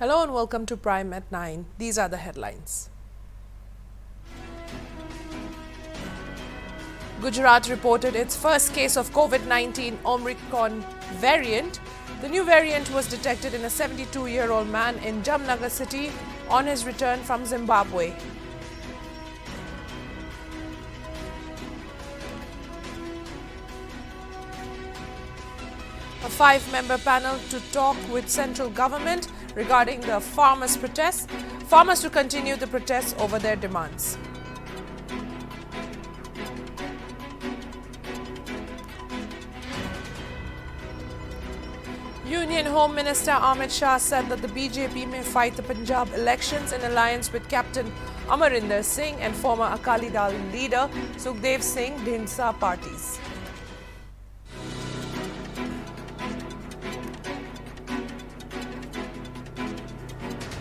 Hello and welcome to Prime at 9. These are the headlines. Gujarat reported its first case of COVID-19 Omicron variant. The new variant was detected in a 72-year-old man in Jamnagar city on his return from Zimbabwe. A 5-member panel to talk with central government regarding the farmers' protests. Farmers to continue the protests over their demands. Union Home Minister Amit Shah said that the BJP may fight the Punjab elections in alliance with Captain Amarinder Singh and former Akali Dal leader Sukhdev Singh Dhindsa parties.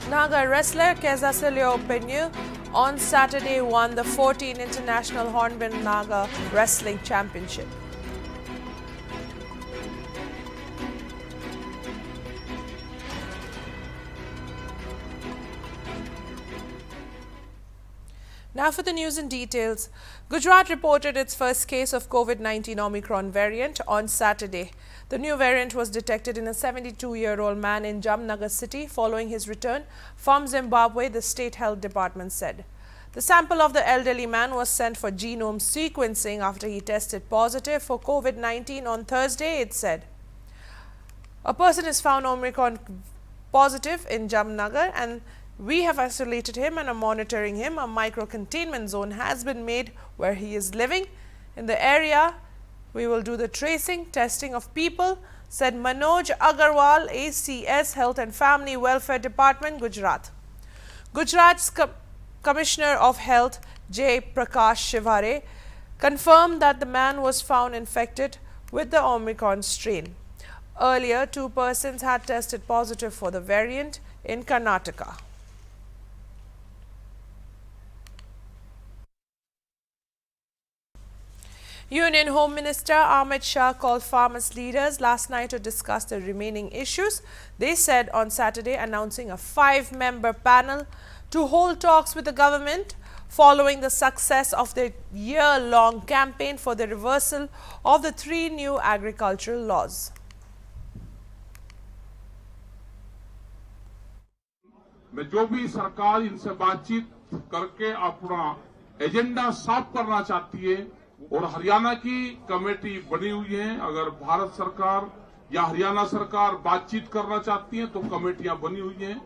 Naga wrestler Kezasilio Penyu on Saturday won the 14th International Hornbill Naga Wrestling Championship. Now for the news in details. Gujarat reported its first case of COVID-19 Omicron variant on Saturday. The new variant was detected in a 72-year-old man in Jamnagar city following his return from Zimbabwe, the state health department said. The sample of the elderly man was sent for genome sequencing after he tested positive for COVID-19 on Thursday, it said. A person is found Omicron positive in Jamnagar and we have isolated him and are monitoring him. A micro-containment zone has been made where he is living. In the area, we will do the tracing, testing of people, said Manoj Agarwal, ACS Health and Family Welfare Department, Gujarat. Gujarat's Commissioner of Health, J. Prakash Shivare, confirmed that the man was found infected with the Omicron strain. Earlier, 2 persons had tested positive for the variant in Karnataka. Union Home Minister Amit Shah called farmers' leaders last night to discuss the remaining issues. They said on Saturday announcing a 5-member panel to hold talks with the government following the success of their year-long campaign for the reversal of the 3 new agricultural laws. जो भी सरकार इनसे बातचीत करके अपना agenda साफ करना चाहती है और हरियाणा की कमेटी बनी हुई है। अगर भारत सरकार या हरियाणा सरकार बातचीत करना चाहती है तो कमेटियां बनी हुई हैं,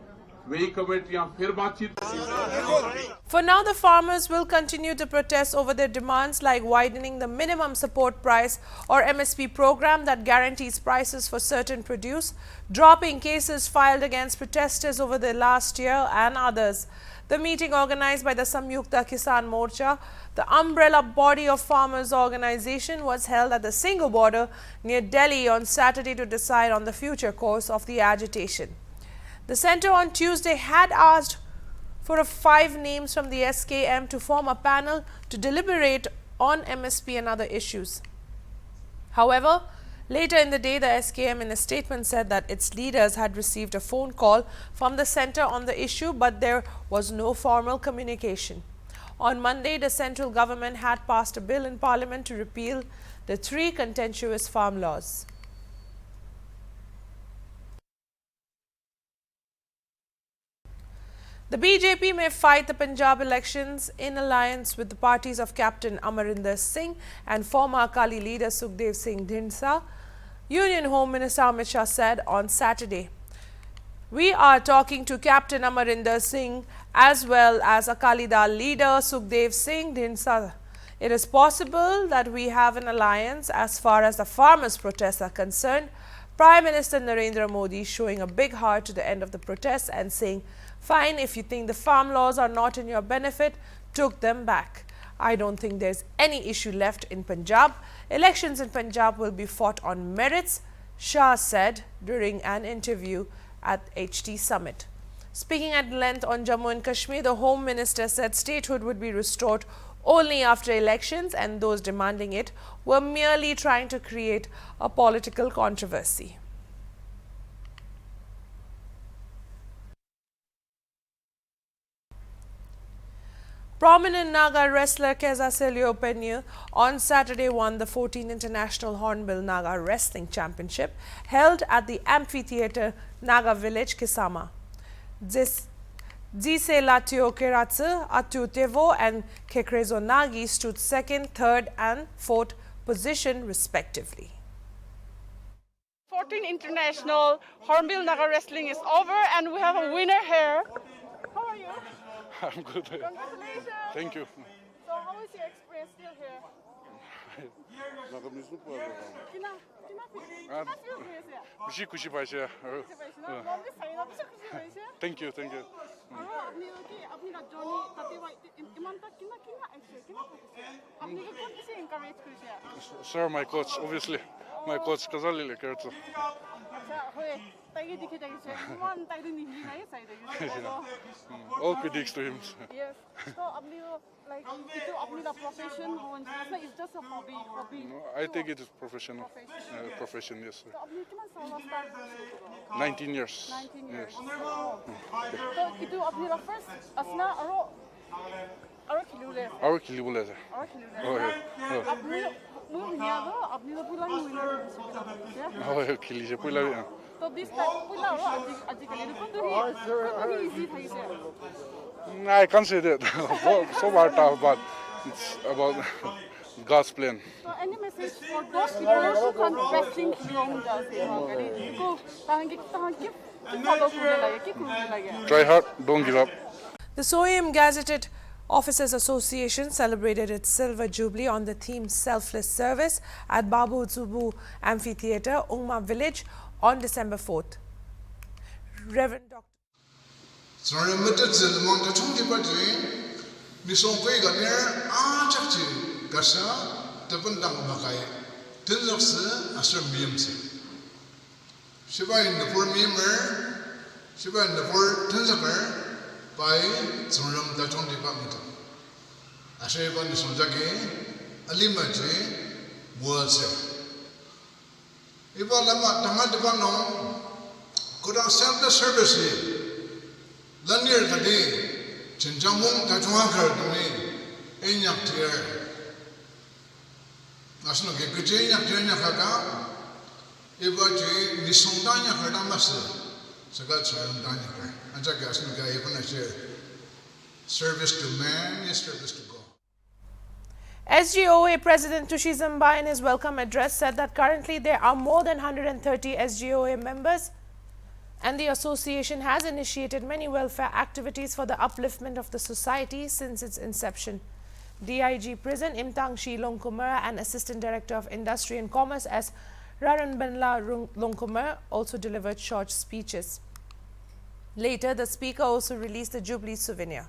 वही कमेटियां फिर बातचीत करेंगी। For now, the farmers will continue to protest over their demands like widening the minimum support price or MSP program that guarantees prices for certain produce, dropping cases filed against protesters over the last year and others. The meeting organized by the Samyukta Kisan Morcha, the umbrella body of farmers' organization, was held at the Singhu border near Delhi on Saturday to decide on the future course of the agitation. The centre on Tuesday had asked for 5 names from the SKM to form a panel to deliberate on MSP and other issues. However, later in the day, the SKM in a statement said that its leaders had received a phone call from the centre on the issue, but there was no formal communication. On Monday, the central government had passed a bill in Parliament to repeal the 3 contentious farm laws. The BJP may fight the Punjab elections in alliance with the parties of Captain Amarinder Singh and former Akali leader Sukhdev Singh Dhindsa, Union Home Minister Amit Shah said on Saturday. We are talking to Captain Amarinder Singh as well as Akali Dal leader Sukhdev Singh Dhindsa. It is possible that we have an alliance as far as the farmers' protests are concerned. Prime Minister Narendra Modi showing a big heart to the end of the protests and saying, fine, if you think the farm laws are not in your benefit, took them back. I don't think there's any issue left in Punjab. Elections in Punjab will be fought on merits, Shah said during an interview at HT Summit. Speaking at length on Jammu and Kashmir, the Home Minister said statehood would be restored only after elections and those demanding it were merely trying to create a political controversy. Prominent Naga wrestler Keza Penyu on Saturday won the 14th International Hornbill Naga Wrestling Championship held at the amphitheater Naga Village, Kisama. Jise Latio Keratsu, Atu Tevo and Kekrezo Nagi stood second, third and fourth position respectively. 14th International Hornbill Naga Wrestling is over and we have a winner here. How are you? I'm good. Congratulations. Thank you. So how is your experience still here? Thank you, thank you. Sir, my coach, obviously. My coach Kazali Lekerto. All critics to him. Yes. So, like, it's a profession, it's just a hobby. No, I think it is professional. Profession, yes, sir. So, 19 years. 19 years. Yes. So, itu apnila first, asna aro kilule. Our Kilibuleza. Aro kilule. Oh, yeah. Oh, Kilija Pula. So this time, I can't say that. So far tough, but it's about God's plan. So any message for those people who can't wrestling Try hard, don't give up. The Soyam Gazetted Officers Association celebrated its silver jubilee on the theme Selfless Service at Babu Zubu Amphitheatre, Ungma Village on December 4th. Reverend Dr. by Zoram Dachon Department. Ashreban Sonjaki, Alimaji, Words. If all Tamadabano could have sent the service, Lanier Kadi, Chinjamung Tachuaka to me, Enyak Tier. National Gajina Tiernaka, Ibaji, Nisondanya Kardamasa, Sagat Danya. Service to man is service to God. SGOA President Tushizamba in his welcome address said that currently there are more than 130 SGOA members and the association has initiated many welfare activities for the upliftment of the society since its inception. DIG Prison Imtang Shi Longkumar and Assistant Director of Industry and Commerce as Raranbenla Longkumar also delivered short speeches. Later, the speaker also released the Jubilee souvenir.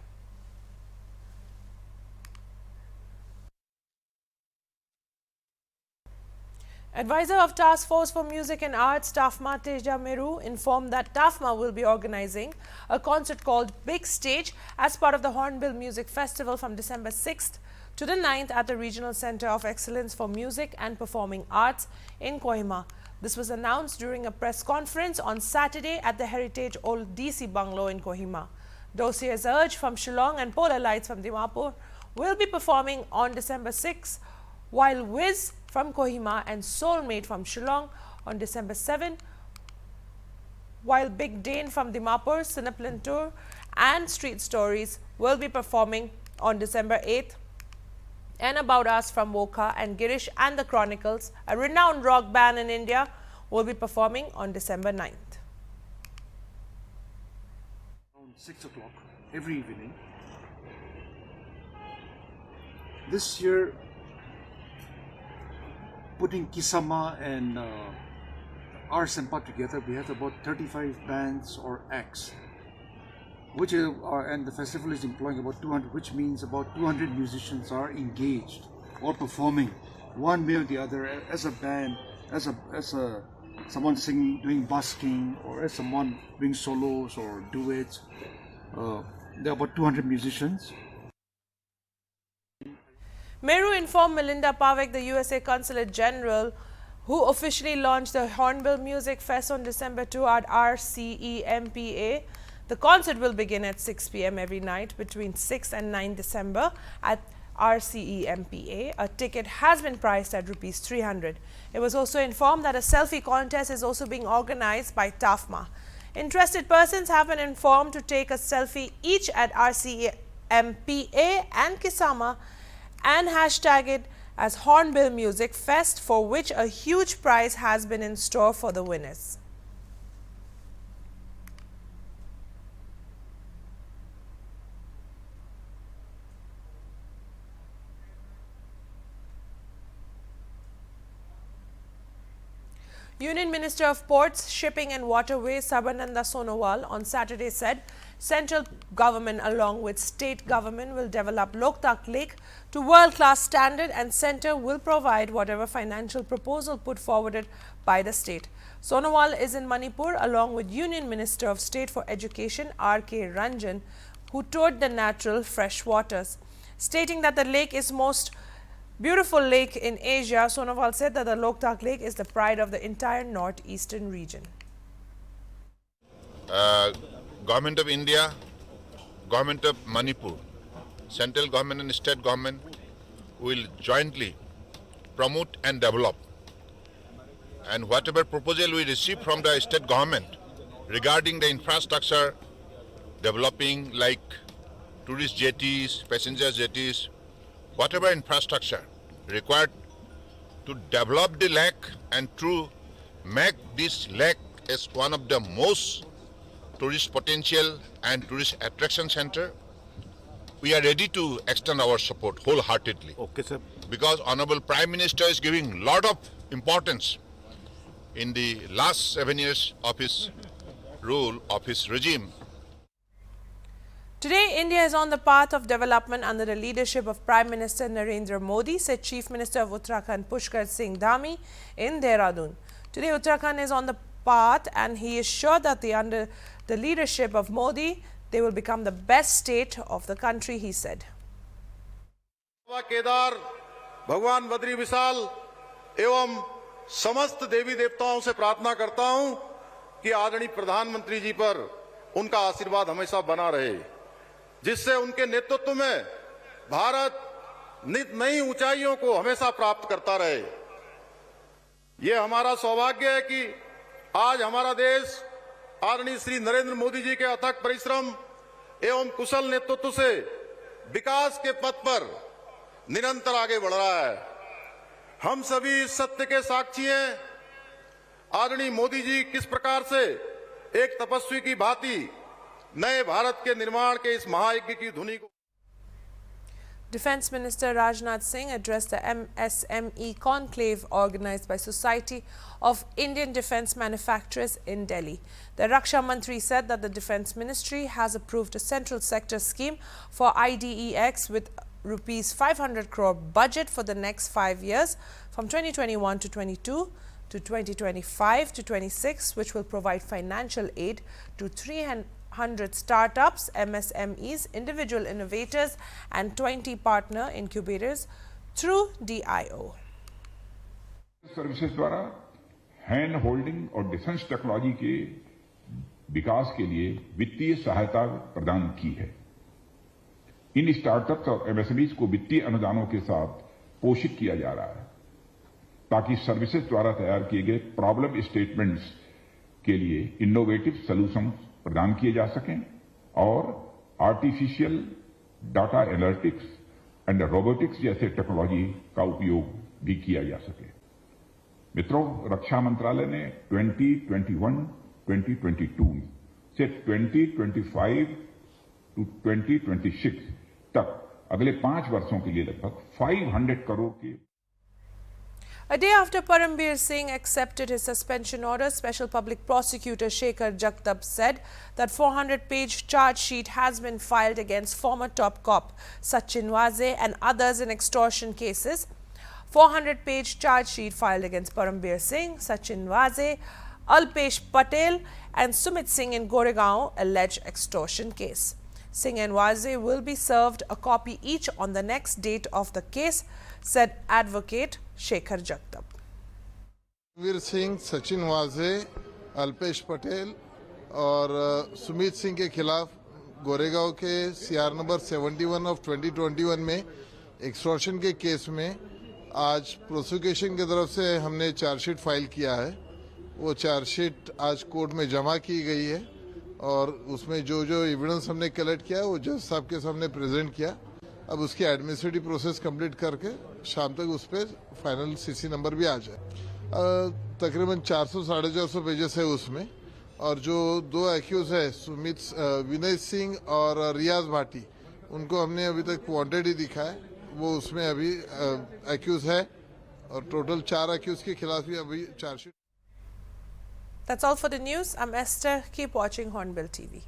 Advisor of Task Force for Music and Arts, Tafma Teja Meru, informed that Tafma will be organizing a concert called Big Stage as part of the Hornbill Music Festival from December 6th to the 9th at the Regional Center of Excellence for Music and Performing Arts in Kohima. This was announced during a press conference on Saturday at the Heritage Old DC Bungalow in Kohima. Dossiers Urge from Shillong and Polar Lights from Dimapur will be performing on December 6, while Wiz from Kohima and Soulmate from Shillong on December 7, while Big Dane from Dimapur, Sinaplantur and Street Stories will be performing on December 8th. And About Us from Woka and Girish and the Chronicles, a renowned rock band in India, will be performing on December 9th. Around 6 o'clock every evening. This year, putting Kisama and our Sempa together, we have about 35 bands or acts, which are, and the festival is employing about 200, which means about 200 musicians are engaged or performing, one way or the other, as a band, as someone singing, doing busking, or as someone doing solos or duets. There are about 200 musicians. Meru informed Melinda Pavek, the USA Consulate General, who officially launched the Hornbill Music Fest on December 2 at RCEMPA, The concert will begin at 6 p.m. every night between 6 and 9 December at RCEMPA. A ticket has been priced at Rs 300. It was also informed that a selfie contest is also being organized by TAFMA. Interested persons have been informed to take a selfie each at RCEMPA and Kisama and hashtag it as Hornbill Music Fest, for which a huge prize has been in store for the winners. Union Minister of Ports, Shipping and Waterways Sarbananda Sonowal on Saturday said central government along with state government will develop Loktak Lake to world-class standard and centre will provide whatever financial proposal put forwarded by the state. Sonowal is in Manipur along with Union Minister of State for Education R.K. Ranjan, who toured the natural fresh waters. Stating that the lake is most beautiful lake in Asia, Sonowal said that the Loktak Lake is the pride of the entire northeastern region. Government of India, Government of Manipur, central government and state government will jointly promote and develop. And whatever proposal we receive from the state government regarding the infrastructure developing like tourist jetties, passenger jetties, whatever infrastructure required to develop the lake and to make this lake as one of the most tourist potential and tourist attraction center, we are ready to extend our support wholeheartedly. Okay, sir. Because Honorable Prime Minister is giving lot of importance in the last 7 years of his rule, of his regime. Today, India is on the path of development under the leadership of Prime Minister Narendra Modi, said Chief Minister of Uttarakhand Pushkar Singh Dhami in Dehradun. Today, Uttarakhand is on the path and he is sure that under the leadership of Modi, they will become the best state of the country, he said. Kedar भगवान बद्री विशाल एवं समस्त देवी देवताओं से प्रार्थना करता हूं कि आदरणीय प्रधानमंत्री जी पर उनका आशीर्वाद हमेशा बना रहे, जिससे उनके नेतृत्व में भारत नई ऊंचाइयों को हमेशा प्राप्त करता रहे। ये हमारा सौभाग्य है कि आज हमारा देश आदरणीय श्री नरेंद्र मोदी जी के अथक परिश्रम एवं कुशल नेतृत्व से विकास के पथ पर निरंतर आगे बढ़ रहा है। हम सभी इस सत्य के साक्षी हैं, आदरणीय मोदी जी किस प्रकार से एक तपस्वी की भांति नए भारत के निर्माण के इस महायज्ञ की धुनी को। Defence Minister Rajnath Singh addressed the MSME conclave organized by Society of Indian Defence Manufacturers in Delhi. The Raksha Mantri said that the Defence Ministry has approved a central sector scheme for IDEX with Rs 500 crore budget for the next 5 years from 2021 to 22 to 2025 to 26, which will provide financial aid to 300 startups, MSMEs, individual innovators and 20 partner incubators through DIO. Services द्वारा hand holding और defence technology के विकास के लिए वित्तीय सहायता प्रदान की है। इन स्टार्टअप्स और एमएसएमईज को वित्तीय अनुदानों के साथ पोषित किया जा रहा है ताकि सर्विसेज द्वारा तैयार किए गए प्रॉब्लम स्टेटमेंट्स के लिए इनोवेटिव सॉल्यूशंस प्रदान किए जा सकें और artificial data analytics and robotics जैसे टेक्नोलॉजी का उपयोग भी किया जा सके। मित्रों, रक्षा मंत्रालय ने 2021-2022 से 2025 to 2026 तक अगले 5 वर्षों के लिए लगभग 500 करोड़ के। A day after Parambir Singh accepted his suspension order, Special Public Prosecutor Shekhar Jagtap said that 400-page charge sheet has been filed against former top cop Sachin Waze and others in extortion cases. 400-page charge sheet filed against Parambir Singh, Sachin Waze, Alpesh Patel and Sumit Singh in Goregaon alleged extortion case. Singh and Waze will be served a copy each on the next date of the case, said Advocate Shekhar Jagtap. Parambir Singh, Sachin Waze, Alpesh Patel और सुमित सिंह के खिलाफ गोरेगांव के CR number 71 of 2021 में extortion के case में आज prosecution की तरफ से हमने चार्जशीट फाइल किया है। वो चार्जशीट आज कोर्ट में जमा की गई है और उसमें जो जो एविडेंस हमने कलेक्ट किया वो जज साहब के सामने प्रेजेंट किया। अब उसकी एडमिनिस्ट्रेटिव प्रोसेस कंप्लीट करके शाम तक उस पर फाइनल CC नंबर भी आ जाए। तकरीबन 400-450 पेजेस है उसमें, और जो 2 एक्यूज है विनय सिंह और रियाज भाटी, उनको हमने अभी तक वांटेड ही दिखा है, वो उसमें अभी एक्यूज है, और टोटल 4 एक्यूज के खिलाफ भी अभी chargesheet. That's all for the news. I'm Esther. Keep watching Hornbill TV.